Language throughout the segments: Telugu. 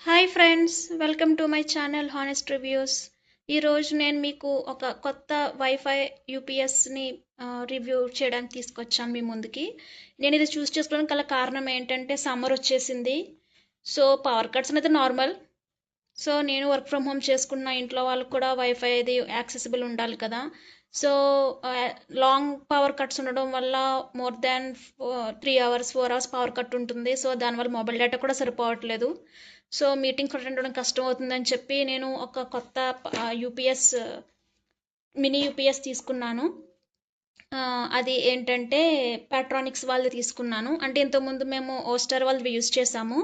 Hi friends, welcome to my channel honest reviews. ఈరోజు నేను మీకు ఒక కొత్త వైఫై యూపీఎస్ని రివ్యూ చేయడానికి తీసుకొచ్చాను మీ ముందుకి. నేను ఇది చూస్ చేసుకోవడానికి గల కారణం ఏంటంటే సమ్మర్ వచ్చేసింది. సో పవర్ కట్స్ అనేది నార్మల్. సో నేను వర్క్ ఫ్రమ్ హోమ్ చేసుకున్న ఇంట్లో వాళ్ళకు కూడా వైఫై అది యాక్సెసిబుల్ ఉండాలి కదా. సో లాంగ్ పవర్ కట్స్ ఉండడం వల్ల more than 3 hours 4 hours power cut ఉంటుంది. సో దానివల్ల మొబైల్ డేటా కూడా సరిపోవట్లేదు. సో మీటింగ్ అటెండ్ అవ్వడం కష్టం అవుతుందని చెప్పి నేను ఒక కొత్త యూపీఎస్ మినీ యూపీఎస్ తీసుకున్నాను. అది ఏంటంటే ప్యాట్రానిక్స్ వాళ్ళది తీసుకున్నాను. అంటే ఇంతకుముందు మేము ఓస్టర్ వాళ్ళది యూజ్ చేసాము.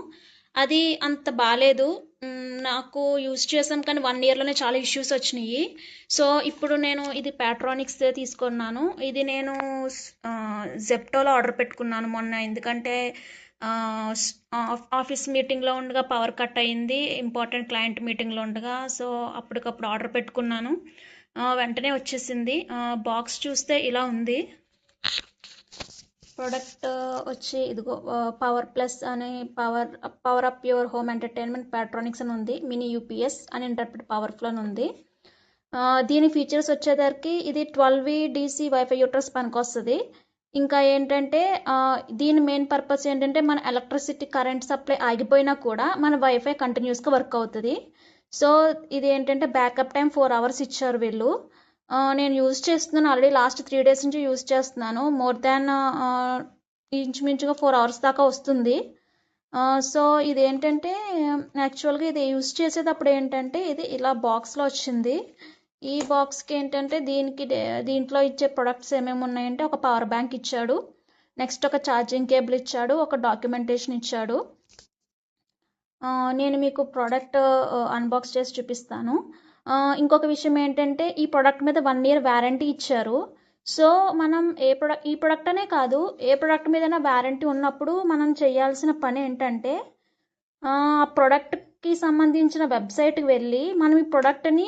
అది అంత బాగాలేదు. నాకు యూజ్ చేసాం కానీ 1 ఇయర్లోనే చాలా ఇష్యూస్ వచ్చినాయి. సో ఇప్పుడు నేను ఇది ప్యాట్రానిక్స్ తీసుకున్నాను. ఇది నేను జెప్టోలో ఆర్డర్ పెట్టుకున్నాను మొన్న. ఎందుకంటే ఆఫీస్ మీటింగ్లో ఉండగా పవర్ కట్ అయింది, ఇంపార్టెంట్ క్లయింట్ మీటింగ్లో ఉండగా. సో అప్పటికప్పుడు ఆర్డర్ పెట్టుకున్నాను. వెంటనే వచ్చేసింది. బాక్స్ చూస్తే ఇలా ఉంది. ప్రోడక్ట్ వచ్చి ఇదిగో పవర్ ప్లస్ అని power up your home entertainment Patronics అని ఉంది. మినీ యూపీఎస్ అని ఇంటర్ప్రెట్ పవర్ఫుల్ అని ఉంది. దీని ఫీచర్స్ వచ్చేసరికి ఇది 12V DC వైఫై యూటర్స్ పనికొస్తుంది. ఇంకా ఏంటంటే దీని మెయిన్ పర్పస్ ఏంటంటే మన ఎలక్ట్రిసిటీ కరెంట్ సప్లై ఆగిపోయినా కూడా మన వైఫై కంటిన్యూస్గా వర్క్ అవుతుంది. సో ఇది ఏంటంటే బ్యాకప్ టైం 4 అవర్స్ ఇచ్చారు వీళ్ళు. నేను యూజ్ చేస్తున్నాను, ఆల్రెడీ లాస్ట్ 3 డేస్ నుంచి యూజ్ చేస్తున్నాను. మోర్ దాన్ ఇంచుమించుగా 4 అవర్స్ దాకా వస్తుంది. సో ఇది ఏంటంటే యాక్చువల్గా ఇది యూజ్ చేసేటప్పుడు ఏంటంటే ఇది ఇలా బాక్స్లో వచ్చింది. ఈ బాక్స్కి ఏంటంటే దీంట్లో ఇచ్చే ప్రొడక్ట్స్ ఏమేమి ఉన్నాయంటే ఒక పవర్ బ్యాంక్ ఇచ్చాడు, నెక్స్ట్ ఒక ఛార్జింగ్ కేబుల్ ఇచ్చాడు, ఒక డాక్యుమెంటేషన్ ఇచ్చాడు. నేను మీకు ప్రోడక్ట్ అన్బాక్స్ చేసి చూపిస్తాను. ఇంకొక విషయం ఏంటంటే ఈ ప్రోడక్ట్ మీద 1 ఇయర్ వారంటీ ఇచ్చారు. సో మనం ఈ ప్రోడక్ట్ అనే కాదు, ఏ ప్రోడక్ట్ మీదైనా వారంటీ ఉన్నప్పుడు మనం చేయాల్సిన పని ఏంటంటే ఆ ప్రోడక్ట్కి సంబంధించిన వెబ్సైట్కి వెళ్ళి మనం ఈ ప్రోడక్ట్ని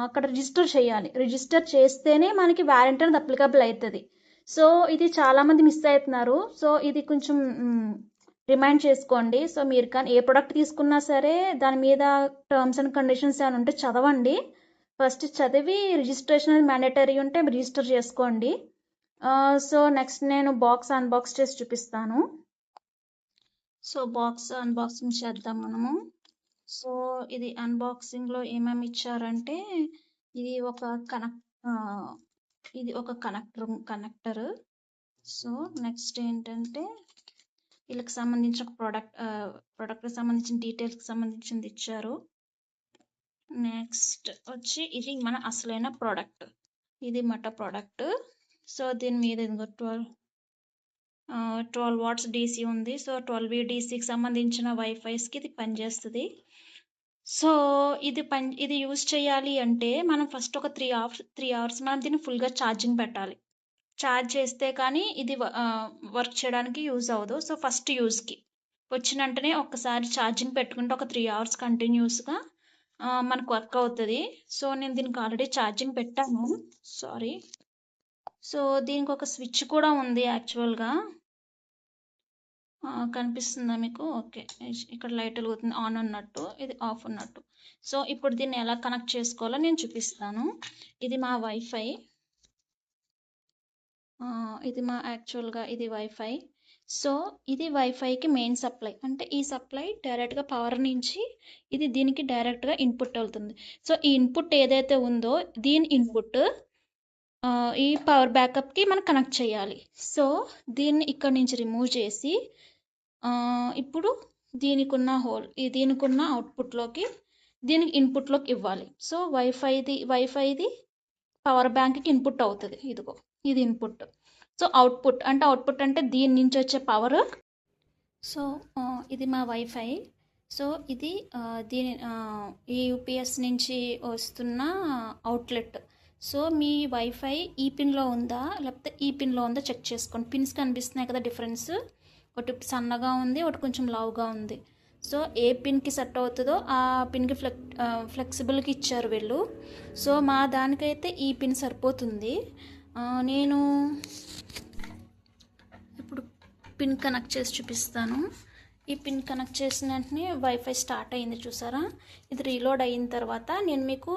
అక్కడ రిజిస్టర్ చేయాలి. రిజిస్టర్ చేస్తేనే మనకి వారంటీ అనేది అప్లికబుల్ అవుతుంది. సో ఇది చాలామంది మిస్ అవుతున్నారు. సో ఇది కొంచెం రిమైండ్ చేసుకోండి. సో మీరు కానీ ఏ ప్రోడక్ట్ తీసుకున్నా సరే దాని మీద టర్మ్స్ అండ్ కండిషన్స్ ఏమైనా ఉంటే చదవండి. ఫస్ట్ చదివి రిజిస్ట్రేషన్ అనేది మ్యాండేటరీ ఉంటే రిజిస్టర్ చేసుకోండి. సో నెక్స్ట్ నేను బాక్స్ అన్బాక్స్ చేసి చూపిస్తాను. సో బాక్స్ అన్బాక్సింగ్ చేద్దాం మనము. సో ఇది అన్బాక్సింగ్లో ఏమేమి ఇచ్చారంటే ఇది ఒక కనెక్టర్. సో నెక్స్ట్ ఏంటంటే వీళ్ళకి సంబంధించిన ప్రోడక్ట్కి సంబంధించిన డీటెయిల్స్కి సంబంధించింది ఇచ్చారు. నెక్స్ట్ వచ్చి ఇది మన అసలైన ప్రోడక్ట్. ఇది మట ప్రోడక్ట్. సో దీని మీద 12 వాట్స్ డీసీ ఉంది. సో 12V డీసీకి సంబంధించిన వైఫైస్కి ఇది పనిచేస్తుంది. సో ఇది యూజ్ చేయాలి అంటే మనం ఫస్ట్ ఒక 3 అవర్స్ మనం దీన్ని ఫుల్గా ఛార్జింగ్ పెట్టాలి. ఛార్జ్ చేస్తే కానీ ఇది వర్క్ చేయడానికి యూజ్ అవ్వదు. సో ఫస్ట్ యూజ్కి వచ్చిన వెంటనే ఒక్కసారి ఛార్జింగ్ పెట్టుకుంటే ఒక 3 అవర్స్ కంటిన్యూస్గా మనకు వర్క్ అవుతుంది. సో నేను దీనికి ఆల్రెడీ ఛార్జింగ్ పెట్టాను. సారీ. సో దీనికి ఒక స్విచ్ కూడా ఉంది యాక్చువల్గా. కనిపిస్తుందా మీకు? ఓకే, ఇక్కడ లైట్ వెలుగుతుంది, ఆన్ ఉన్నట్టు, ఇది ఆఫ్ ఉన్నట్టు. సో ఇప్పుడు దీన్ని ఎలా కనెక్ట్ చేసుకోవాలో నేను చూపిస్తాను. ఇది మా వైఫై. ఇది వైఫై. సో ఇది వైఫైకి మెయిన్ సప్లై. అంటే ఈ సప్లై డైరెక్ట్గా పవర్ నుంచి ఇది దీనికి డైరెక్ట్గా ఇన్పుట్ అవుతుంది. సో ఈ ఇన్పుట్ ఏదైతే ఉందో దీని ఇన్పుట్ ఈ పవర్ బ్యాకప్కి మనం కనెక్ట్ చేయాలి. సో దీన్ని ఇక్కడ నుంచి రిమూవ్ చేసి ఇప్పుడు దీనికున్న అవుట్పుట్లోకి దీనికి ఇన్పుట్లోకి ఇవ్వాలి. సో వైఫైది పవర్ బ్యాంక్కి ఇన్పుట్ అవుతుంది. ఇదిగో ఇది ఇన్పుట్. సో అవుట్పుట్ అంటే దీని నుంచి వచ్చే పవర్. సో ఇది మా వైఫై. సో ఇది ఈ యూపీఎస్ నుంచి వస్తున్న అవుట్లెట్. సో మీ వైఫై ఈ పిన్లో ఉందా లేకపోతే ఈ పిన్లో ఉందా చెక్ చేసుకోండి. పిన్స్ కనిపిస్తున్నాయి కదా, డిఫరెన్స్. ఒకటి సన్నగా ఉంది, ఒకటి కొంచెం లావుగా ఉంది. సో ఏ పిన్కి సెట్ అవుతుందో ఆ పిన్కి ఫ్లెక్సిబుల్కి ఇచ్చారు వీళ్ళు. సో మా దానికైతే ఈ పిన్ సరిపోతుంది. నేను ఇప్పుడు పిన్ కనెక్ట్ చేసి చూపిస్తాను. ఈ పిన్ కనెక్ట్ చేసిన వెంటనే వైఫై స్టార్ట్ అయింది చూసారా. ఇది రీలోడ్ అయిన తర్వాత నేను మీకు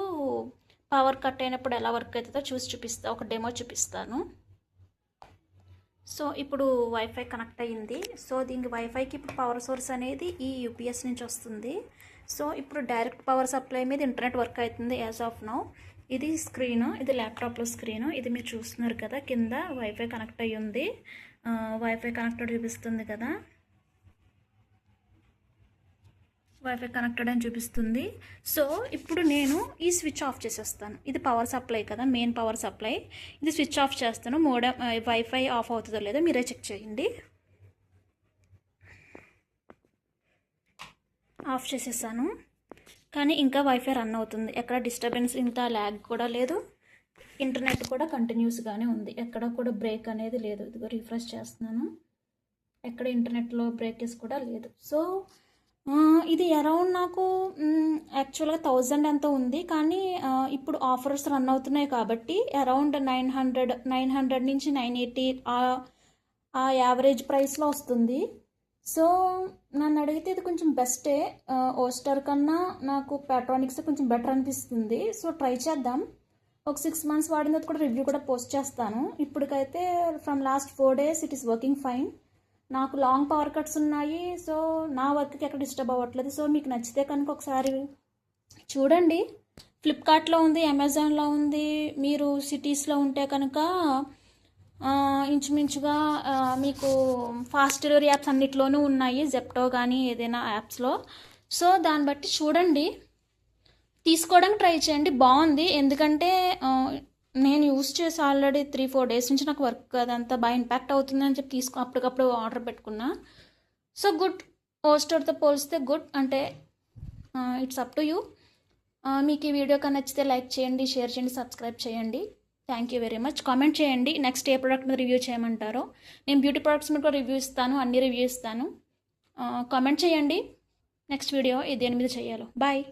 పవర్ కట్ అయినప్పుడు ఎలా వర్క్ అవుతుందో చూపిస్తాను, ఒక డెమో చూపిస్తాను. సో ఇప్పుడు వైఫై కనెక్ట్ అయ్యింది. సో దీనికి వైఫైకి ఇప్పుడు పవర్ సోర్స్ అనేది ఈ యూపీఎస్ నుంచి వస్తుంది. సో ఇప్పుడు డైరెక్ట్ పవర్ సప్లై మీద ఇంటర్నెట్ వర్క్ అవుతుంది యాజ్ ఆఫ్ నౌ. ఇది స్క్రీను, ఇది ల్యాప్టాప్లో స్క్రీను, ఇది మీరు చూస్తున్నారు కదా. కింద వైఫై కనెక్ట్ అయ్యి ఉంది, వైఫై కనెక్టెడ్ చూపిస్తుంది కదా, వైఫై కనెక్టెడ్ అని చూపిస్తుంది. సో ఇప్పుడు నేను ఈ స్విచ్ ఆఫ్ చేసేస్తాను. ఇది పవర్ సప్లై కదా, మెయిన్ పవర్ సప్లై. ఇది స్విచ్ ఆఫ్ చేస్తాను. వైఫై ఆఫ్ అవుతుందో లేదో మీరే చెక్ చేయండి. ఆఫ్ చేసేసాను, కానీ ఇంకా వైఫై రన్ అవుతుంది. ఎక్కడ డిస్టర్బెన్స్, ఇంత ల్యాగ్ కూడా లేదు. ఇంటర్నెట్ కూడా కంటిన్యూస్గానే ఉంది, ఎక్కడ కూడా బ్రేక్ అనేది లేదు. ఇదిగో రిఫ్రెష్ చేస్తున్నాను, ఎక్కడ ఇంటర్నెట్లో బ్రేకేజ్ కూడా లేదు. సో ఇది అరౌండ్ నాకు యాక్చువల్గా 1000 ఎంతో ఉంది, కానీ ఇప్పుడు ఆఫర్స్ రన్ అవుతున్నాయి కాబట్టి అరౌండ్ 900 నుంచి 980 ఆ యావరేజ్ ప్రైస్లో వస్తుంది. సో నన్ను అడిగితే ఇది కొంచెం బెస్టే. ఓస్టర్ కన్నా నాకు ప్యాట్రానిక్స్ కొంచెం బెటర్ అనిపిస్తుంది. సో ట్రై చేద్దాం. ఒక 6 months వాడిన తర్వాత కూడా రివ్యూ కూడా పోస్ట్ చేస్తాను. ఇప్పటికైతే from last 4 days it is working fine. నాకు లాంగ్ పవర్ కట్స్ ఉన్నాయి, సో నా వర్క్కి ఎక్కడ డిస్టర్బ్ అవ్వట్లేదు. సో మీకు నచ్చితే కనుక ఒకసారి చూడండి. ఫ్లిప్కార్ట్లో ఉంది, అమెజాన్లో ఉంది. మీరు సిటీస్లో ఉంటే కనుక ఇంచుమించుగా మీకు ఫాస్ట్ డెలివరీ యాప్స్ అన్నిట్లోనూ ఉన్నాయి, జెప్టో కానీ ఏదైనా యాప్స్లో. సో దాన్ని బట్టి చూడండి, తీసుకోవడానికి ట్రై చేయండి. బాగుంది, ఎందుకంటే నేను యూస్ చేసి ఆల్రెడీ 3-4 days నుంచి నాకు వర్క్ అదంతా బాగా ఇంపాక్ట్ అవుతుంది అని చెప్పి అప్పటికప్పుడు ఆర్డర్ పెట్టుకున్నా. సో గుడ్, ఓస్టర్తో పోలిస్తే గుడ్. అంటే ఇట్స్ అప్ టు యూ. మీకు ఈ వీడియో కానీ నచ్చితే లైక్ చేయండి, షేర్ చేయండి, సబ్స్క్రైబ్ చేయండి. Thank you very much. Comment చేయండి నెక్స్ట్ ఏ ప్రోడక్ట్ మీద రివ్యూ చేయమంటారో. నేను బ్యూటీ ప్రోడక్ట్స్ మీద కూడా రివ్యూ ఇస్తాను, అన్ని రివ్యూ ఇస్తాను. కామెంట్ చేయండి నెక్స్ట్ వీడియో దేని మీద చేయాలో. బాయ్.